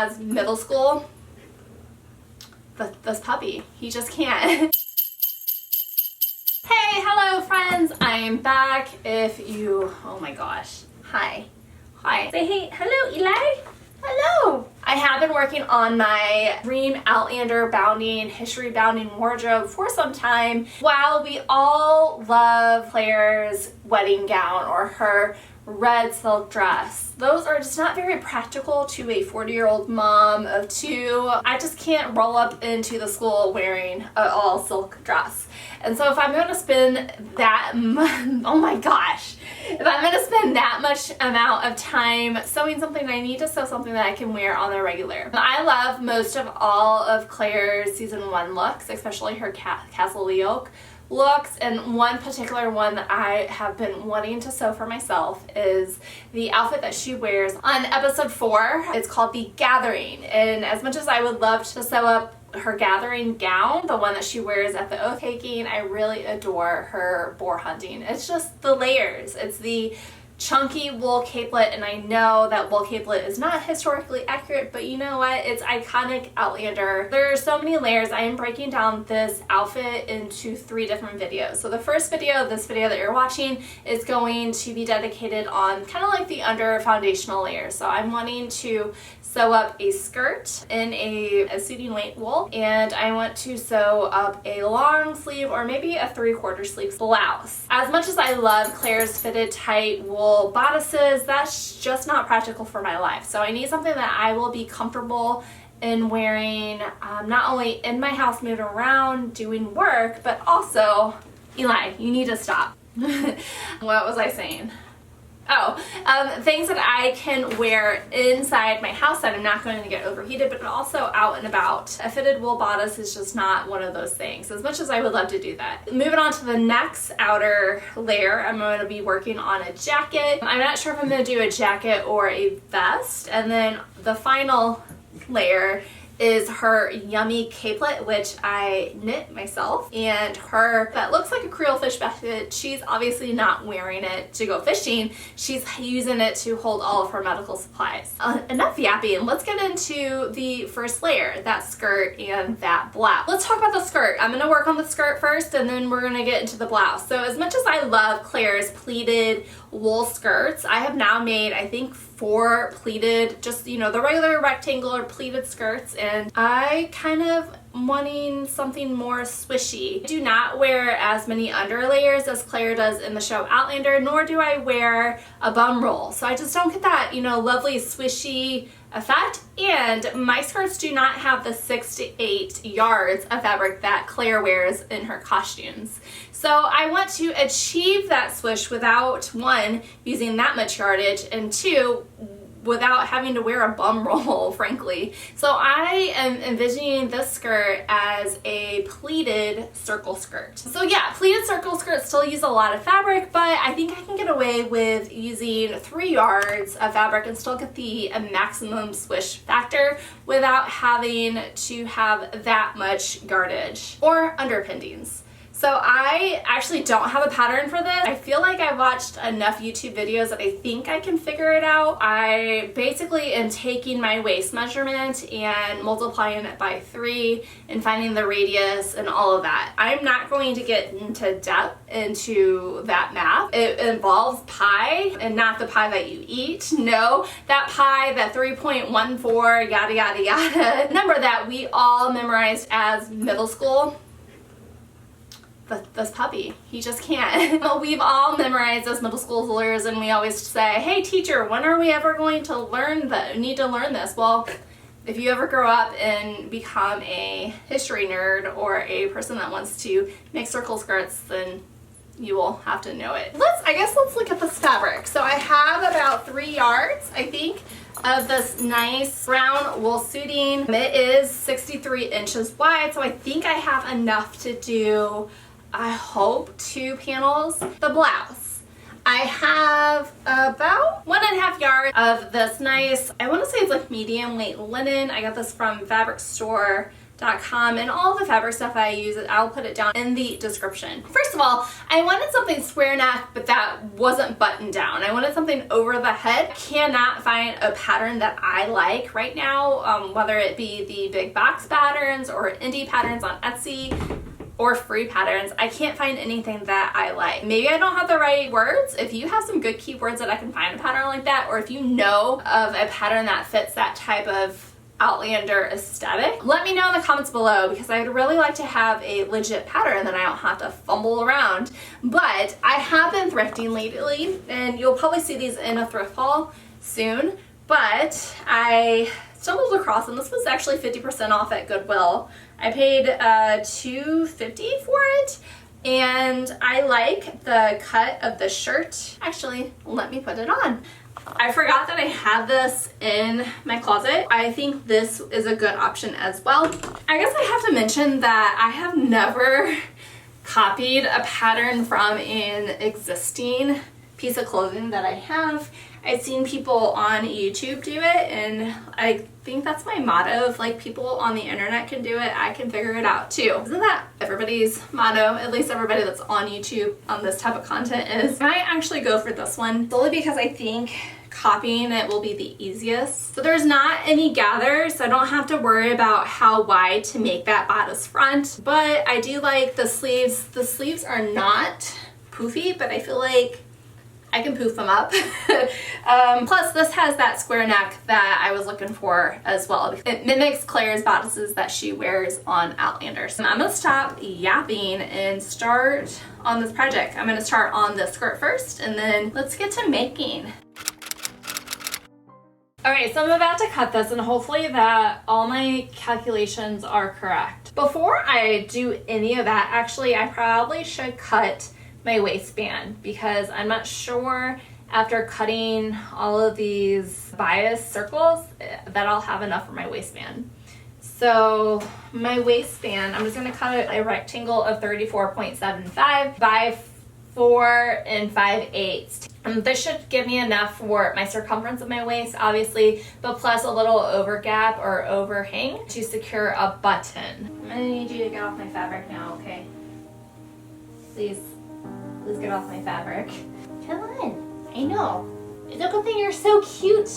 as middle school. This puppy, he just can't. Hey, hello friends, I am back. Oh my gosh, hi. Say hey, hello Eli. Hello. I have been working on my dream Outlander bounding, history bounding wardrobe for some time. While we all love Claire's wedding gown or her red silk dress, those are just not very practical to a 40-year-old mom of two. I just can't roll up into the school wearing an all silk dress. And so if I'm going to spend that oh my gosh, if I'm going to spend that much amount of time sewing something, I need to sew something that I can wear on the regular. I love most of all of Claire's season 1 looks, especially her Castle Leoc looks, and one particular one that I have been wanting to sew for myself is the outfit that she wears on episode 4. It's called The Gathering, and as much as I would love to sew up her gathering gown, the one that she wears at the oath taking, I really adore her boar hunting. It's just the layers. It's the chunky wool capelet, and I know that wool capelet is not historically accurate, but you know what? It's iconic Outlander. There are so many layers. I am breaking down this outfit into 3 different videos. So the first video, this video that you're watching, is going to be dedicated on kind of like the under foundational layers. So I'm wanting to sew up a skirt in a suiting weight wool, and I want to sew up a long sleeve or maybe a 3/4 sleeve blouse. As much as I love Claire's fitted tight wool bodices, that's just not practical for my life. So I need something that I will be comfortable in wearing, not only in my house moving around doing work, but also, Eli, you need to stop. What was I saying? Things that I can wear inside my house that I'm not going to get overheated, but also out and about. A fitted wool bodice is just not one of those things, as much as I would love to do that. Moving on to the next outer layer, I'm going to be working on a jacket. I'm not sure if I'm going to do a jacket or a vest. And then the final layer is her yummy capelet, which I knit myself, and her that looks like a Creole fish basket. She's obviously not wearing it to go fishing. She's using it to hold all of her medical supplies. Enough yapping. Let's get into the first layer, that skirt and that blouse. Let's talk about the skirt. I'm going to work on the skirt first, and then we're going to get into the blouse. So as much as I love Claire's pleated wool skirts, I have now made, I think, 4 pleated, just, you know, the regular rectangular pleated skirts, and I kind of wanting something more swishy. I do not wear as many under layers as Claire does in the show Outlander, nor do I wear a bum roll. So I just don't get that, you know, lovely swishy effect. And my skirts do not have the 6 to 8 yards of fabric that Claire wears in her costumes. So I want to achieve that swish without, 1, using that much yardage, and 2, without having to wear a bum roll, frankly. So I am envisioning this skirt as a pleated circle skirt. So yeah, pleated circle skirts still use a lot of fabric, but I think I can get away with using 3 yards of fabric and still get the maximum swish factor without having to have that much yardage or underpinnings. So I actually don't have a pattern for this. I feel like I watched enough YouTube videos that I think I can figure it out. I basically am taking my waist measurement and multiplying it by 3 and finding the radius and all of that. I'm not going to get into depth into that math. It involves pi, and not the pie that you eat. No, that pi, that 3.14 yada yada yada number that we all memorized as middle school. This puppy, he just can't. We've all memorized as middle schoolers, and we always say, hey teacher, when are we ever going to learn that? Need to learn this. Well, if you ever grow up and become a history nerd or a person that wants to make circle skirts, then you will have to know it. I guess let's look at this fabric. So I have about 3 yards, I think, of this nice brown wool suiting. It is 63 inches wide, so I think I have enough to do, I hope, 2 panels. The blouse, I have about 1.5 yards of this nice, I want to say it's like medium weight linen. I got this from fabric store and all the fabric stuff I use, I'll put it down in the description. First of all, I wanted something square neck, but that wasn't buttoned down. I wanted something over the head. Cannot find a pattern that I like right now, whether it be the big box patterns or indie patterns on Etsy or free patterns. I can't find anything that I like. Maybe I don't have the right words. If you have some good keywords that I can find a pattern like that, or if you know of a pattern that fits that type of Outlander aesthetic, let me know in the comments below, because I would really like to have a legit pattern that I don't have to fumble around. But I have been thrifting lately, and you'll probably see these in a thrift haul soon, but I stumbled across, and this was actually 50% off at Goodwill. I paid $2.50 for it, and I like the cut of the shirt. Actually, let me put it on. I forgot that I had this in my closet. I think this is a good option as well. I guess I have to mention that I have never copied a pattern from an existing piece of clothing that I have. I've seen people on YouTube do it, and I think that's my motto. If like people on the internet can do it, I can figure it out too. Isn't that everybody's motto? At least everybody that's on YouTube on this type of content is. I actually go for this one solely because I think copying it will be the easiest. So there's not any gather, so I don't have to worry about how wide to make that bodice front. But I do like the sleeves. The sleeves are not poofy, but I feel like I can poof them up. Plus this has that square neck that I was looking for as well. It mimics Claire's bodices that she wears on Outlander. So I'm gonna stop yapping and start on this project. I'm gonna start on the skirt first, and then let's get to making. Alright, so I'm about to cut this, and hopefully that all my calculations are correct. Before I do any of that, actually I probably should cut my waistband, because I'm not sure after cutting all of these bias circles that I'll have enough for my waistband. So my waistband, I'm just going to cut a rectangle of 34.75 by 4 5/8. This should give me enough for my circumference of my waist, obviously, but plus a little overgap or overhang to secure a button. I'm going to need you to get off my fabric now, okay? Please get off my fabric. Come on. I know. It's a good thing you're so cute.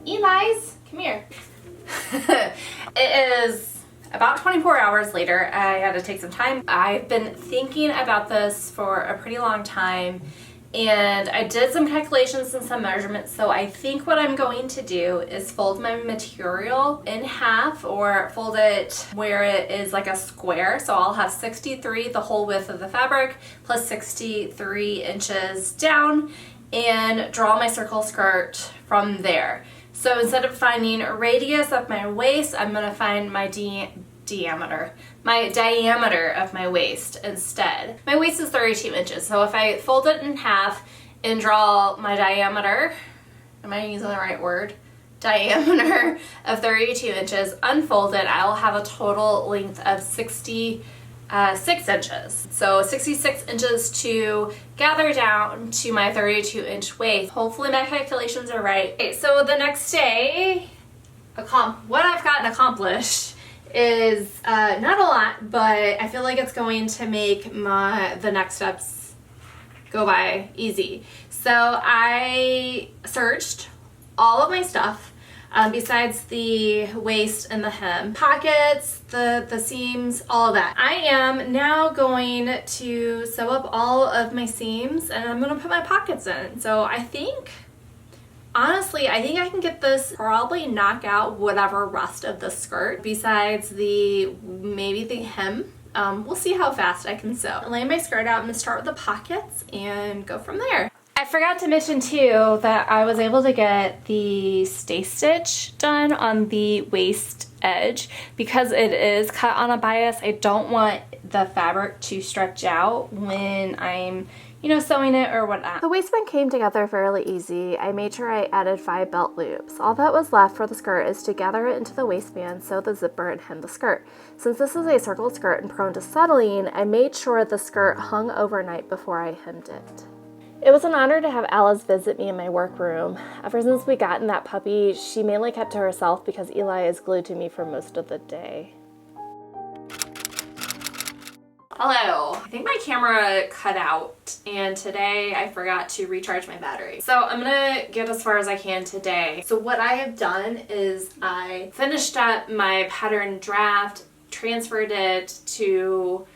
Eli's, come here. It is about 24 hours later. I had to take some time. I've been thinking about this for a pretty long time, and I did some calculations and some measurements, so I think what I'm going to do is fold my material in half, or fold it where it is like a square. So I'll have 63, the whole width of the fabric, plus 63 inches down, and draw my circle skirt from there. So instead of finding a radius of my waist, I'm going to find my diameter of my waist instead. My waist is 32 inches, so if I fold it in half and draw my diameter, am I using the right word? Diameter of 32 inches, unfold it, I'll have a total length of 66 inches. So 66 inches to gather down to my 32 inch waist. Hopefully my calculations are right. Okay, so the next day, what I've gotten accomplished is not a lot, but I feel like it's going to make the next steps go by easy. So I searched all of my stuff besides the waist and the hem, pockets, the seams, all of that. I am now going to sew up all of my seams, and I'm going to put my pockets in. So I think, honestly, I think I can get this, probably knock out whatever rest of the skirt besides maybe the hem. We'll see how fast I can sew. I lay my skirt out. I'm going to start with the pockets and go from there. I forgot to mention too that I was able to get the stay stitch done on the waist edge. Because it is cut on a bias, I don't want the fabric to stretch out when I'm sewing it or whatnot. The waistband came together fairly easy. I made sure I added 5 belt loops. All that was left for the skirt is to gather it into the waistband, sew the zipper, and hem the skirt. Since this is a circle skirt and prone to settling, I made sure the skirt hung overnight before I hemmed it. It was an honor to have Alice visit me in my workroom. Ever since we gotten that puppy, she mainly kept to herself because Eli is glued to me for most of the day. Hello. I think my camera cut out and today I forgot to recharge my battery. So I'm gonna get as far as I can today. So what I have done is I finished up my pattern draft, transferred it to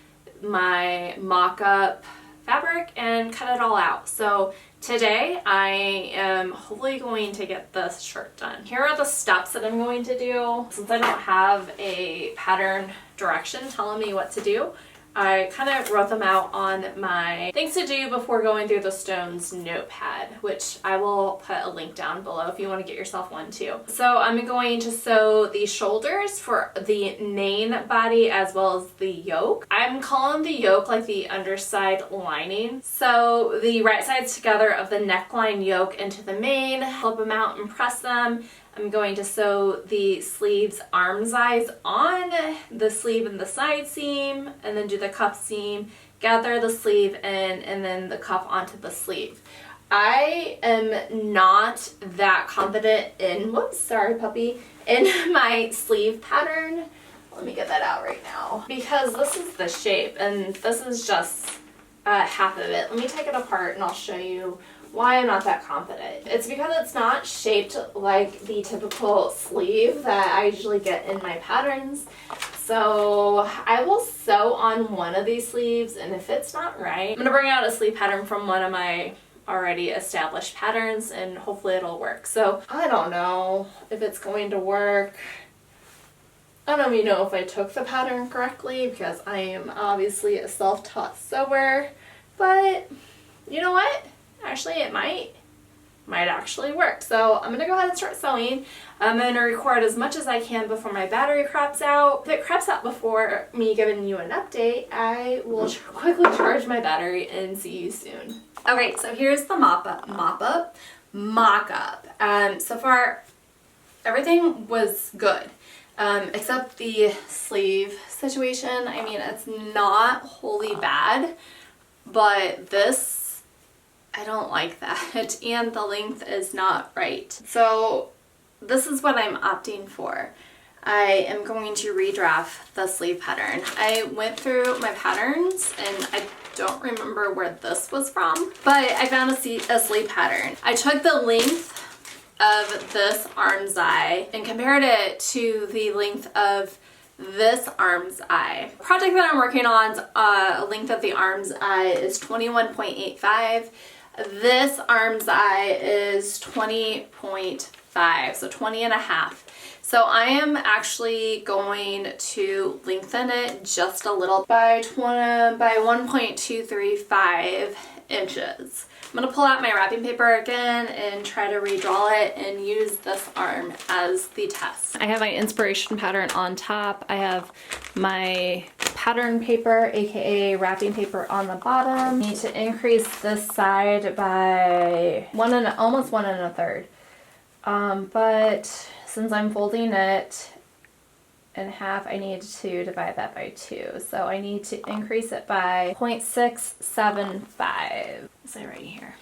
my mock-up fabric and cut it all out. So today I am hopefully going to get this shirt done. Here are the steps that I'm going to do. Since I don't have a pattern direction telling me what to do, I kind of wrote them out on my things to do before going through the stones notepad, which I will put a link down below if you want to get yourself one too. So I'm going to sew the shoulders for the main body as well as the yoke. I'm calling the yoke like the underside lining. So the right sides together of the neckline yoke into the main, flip them out and press them. I'm going to sew the sleeves arm size on the sleeve and the side seam, and then do the cuff seam, gather the sleeve in, and then the cuff onto the sleeve. I am not that confident in, whoops, sorry puppy, in my sleeve pattern. Let me get that out right now. Because this is the shape, and this is just half of it. Let me take it apart and I'll show you why I'm not that confident. It's because it's not shaped like the typical sleeve that I usually get in my patterns. So I will sew on one of these sleeves, and if it's not right, I'm gonna bring out a sleeve pattern from one of my already established patterns and hopefully it'll work. So I don't know if it's going to work. I don't even know if I took the pattern correctly because I am obviously a self-taught sewer, but you know what? Actually, it might actually work. So I'm gonna go ahead and start sewing. I'm gonna record as much as I can before my battery craps out. If it craps out before me giving you an update, I will quickly charge my battery and see you soon. Okay, so here's the mock-up. So far, everything was good. Except the sleeve situation. I mean, it's not wholly bad, but this, I don't like that, and the length is not right. So this is what I'm opting for. I am going to redraft the sleeve pattern. I went through my patterns and I don't remember where this was from, but I found a sleeve pattern. I took the length of this arm's eye and compared it to the length of this arm's eye. The project that I'm working on's length of the arm's eye is 21.85. This arm's eye is 20.5, so 20 and a half. So I am actually going to lengthen it just a little by 1.235 inches. I'm going to pull out my wrapping paper again and try to redraw it and use this arm as the test. I have my inspiration pattern on top. I have my pattern paper, aka wrapping paper, on the bottom. I need to increase this side by almost 1 1/3. But since I'm folding it in half, I need to divide that by 2. So I need to increase it by 0.675. Say right here.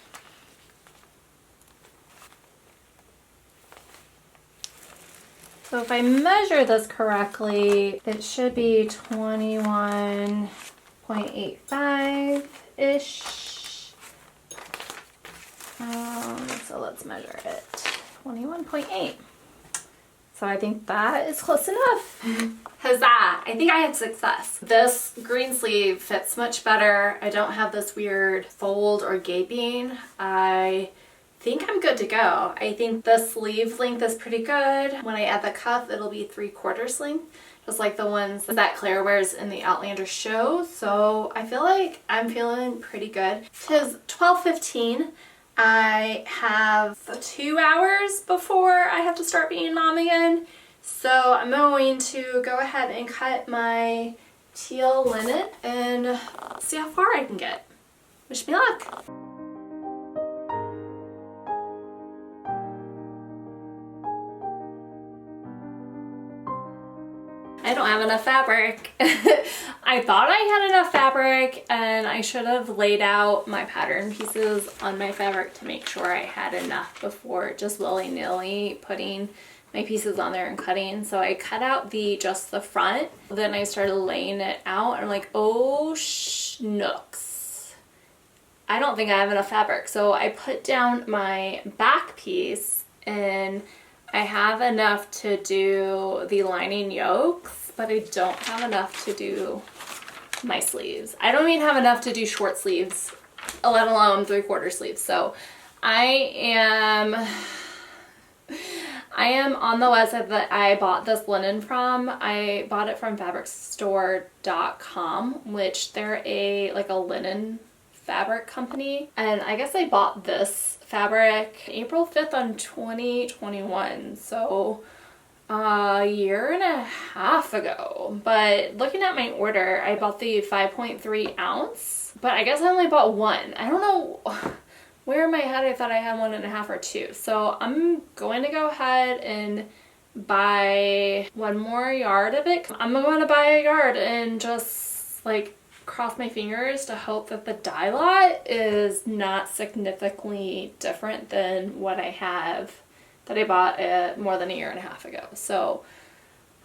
So if I measure this correctly, it should be 21.85-ish. So let's measure it. 21.8. So I think that is close enough. Huzzah! I think I had success. This green sleeve fits much better. I don't have this weird fold or gaping. I think I'm good to go. I think the sleeve length is pretty good. When I add the cuff, it'll be 3/4 length, just like the ones that Claire wears in the Outlander show. So I feel like I'm feeling pretty good. It is 12:15. I have 2 hours before I have to start being a mom again. So I'm going to go ahead and cut my teal linen and see how far I can get. Wish me luck. I don't have enough fabric. I thought I had enough fabric and I should have laid out my pattern pieces on my fabric to make sure I had enough before just willy-nilly putting my pieces on there and cutting. So I cut out just the front. Then I started laying it out and I'm like, oh schnooks. I don't think I have enough fabric. So I put down my back piece and I have enough to do the lining yokes, but I don't have enough to do my sleeves. I don't even have enough to do short sleeves, let alone 3/4 sleeves. So I am on the website that I bought this linen from. I bought it from fabricstore.com, which they're like a linen fabric company. And I guess I bought this fabric April 5th on 2021. So a year and a half ago. But looking at my order, I bought the 5.3 ounce, but I guess I only bought one. I don't know where in my head I thought I had 1.5 or 2. So I'm going to go ahead and buy one more yard of it. I'm going to buy a yard and just like cross my fingers to hope that the dye lot is not significantly different than what I have that I bought more than a year and a half ago. So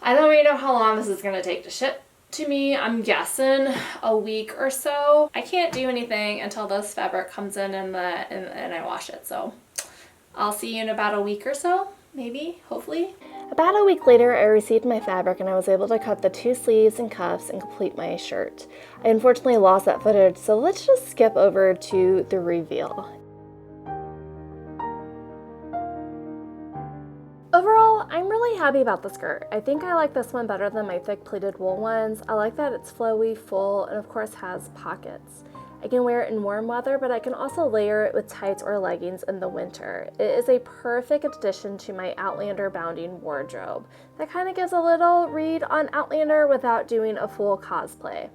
I don't really know how long this is going to take to ship to me. I'm guessing a week or so. I can't do anything until this fabric comes in and I wash it. So I'll see you in about a week or so, maybe, hopefully. About a week later, I received my fabric and I was able to cut the 2 sleeves and cuffs and complete my shirt. I unfortunately lost that footage, so let's just skip over to the reveal. Overall, I'm really happy about the skirt. I think I like this one better than my thick pleated wool ones. I like that it's flowy, full, and of course has pockets. I can wear it in warm weather, but I can also layer it with tights or leggings in the winter. It is a perfect addition to my Outlander bounding wardrobe. That kind of gives a little read on Outlander without doing a full cosplay.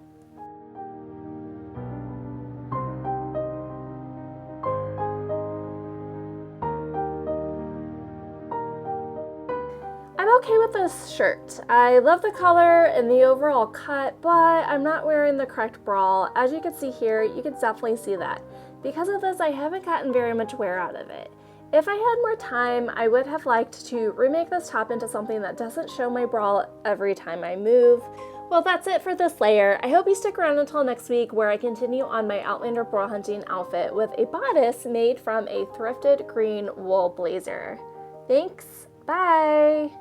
I'm okay with this shirt. I love the color and the overall cut, but I'm not wearing the correct bra. As you can see here, you can definitely see that. Because of this, I haven't gotten very much wear out of it. If I had more time, I would have liked to remake this top into something that doesn't show my bra every time I move. Well, that's it for this layer. I hope you stick around until next week where I continue on my Outlander bra hunting outfit with a bodice made from a thrifted green wool blazer. Thanks, bye!